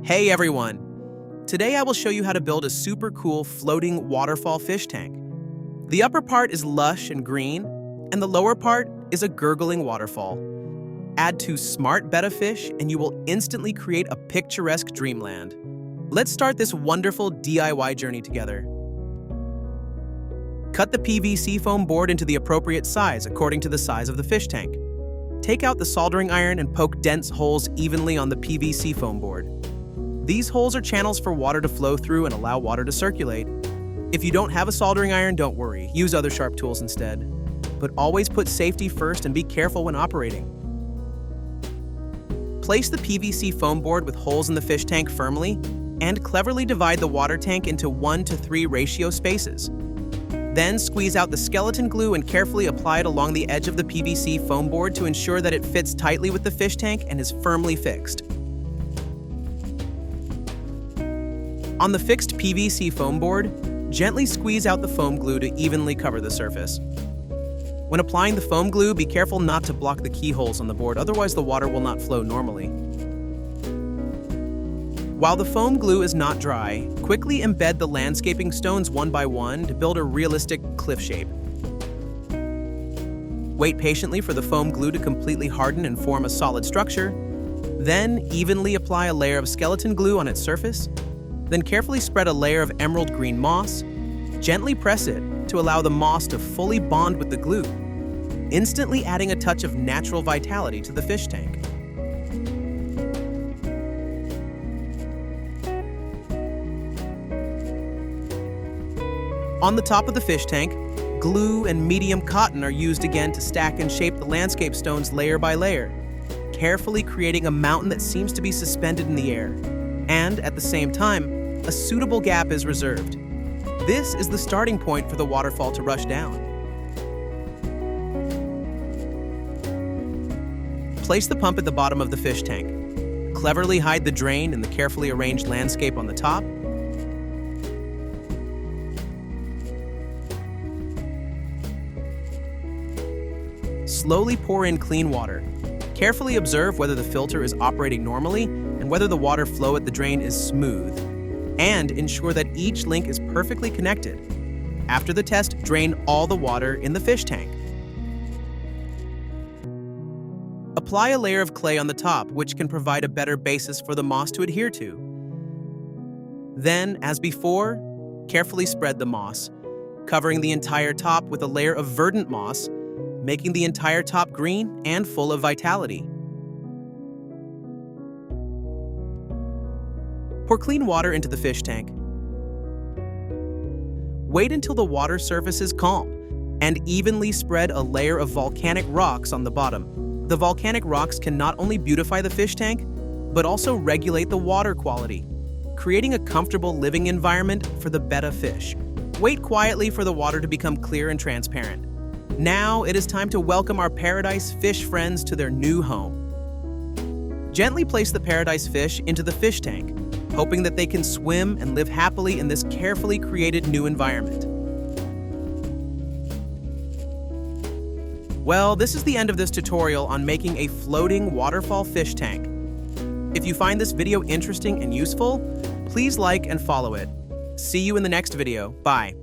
Hey everyone! Today I will show you how to build a super cool floating waterfall fish tank. The upper part is lush and green, and the lower part is a gurgling waterfall. Add 2 smart betta fish and you will instantly create a picturesque dreamland. Let's start this wonderful DIY journey together. Cut the PVC foam board into the appropriate size according to the size of the fish tank. Take out the soldering iron and poke dense holes evenly on the PVC foam board. These holes are channels for water to flow through and allow water to circulate. If you don't have a soldering iron, don't worry, use other sharp tools instead. But always put safety first and be careful when operating. Place the PVC foam board with holes in the fish tank firmly and cleverly divide the water tank into 1:3 ratio spaces. Then squeeze out the skeleton glue and carefully apply it along the edge of the PVC foam board to ensure that it fits tightly with the fish tank and is firmly fixed. On the fixed PVC foam board, gently squeeze out the foam glue to evenly cover the surface. When applying the foam glue, be careful not to block the keyholes on the board, otherwise the water will not flow normally. While the foam glue is not dry, quickly embed the landscaping stones one by one to build a realistic cliff shape. Wait patiently for the foam glue to completely harden and form a solid structure. Then evenly apply a layer of skeleton glue on its surface. Then carefully spread a layer of emerald green moss. Gently press it to allow the moss to fully bond with the glue, instantly adding a touch of natural vitality to the fish tank. On the top of the fish tank, glue and medium cotton are used again to stack and shape the landscape stones layer by layer, carefully creating a mountain that seems to be suspended in the air. And at the same time, a suitable gap is reserved. This is the starting point for the waterfall to rush down. Place the pump at the bottom of the fish tank. Cleverly hide the drain in the carefully arranged landscape on the top. Slowly pour in clean water. Carefully observe whether the filter is operating normally and whether the water flow at the drain is smooth. And ensure that each link is perfectly connected. After the test, drain all the water in the fish tank. Apply a layer of clay on the top, which can provide a better basis for the moss to adhere to. Then, as before, carefully spread the moss, covering the entire top with a layer of verdant moss, making the entire top green and full of vitality. Pour clean water into the fish tank. Wait until the water surface is calm and evenly spread a layer of volcanic rocks on the bottom. The volcanic rocks can not only beautify the fish tank, but also regulate the water quality, creating a comfortable living environment for the betta fish. Wait quietly for the water to become clear and transparent. Now it is time to welcome our paradise fish friends to their new home. Gently place the paradise fish into the fish tank, hoping that they can swim and live happily in this carefully created new environment. Well, this is the end of this tutorial on making a floating waterfall fish tank. If you find this video interesting and useful, please like and follow it. See you in the next video. Bye.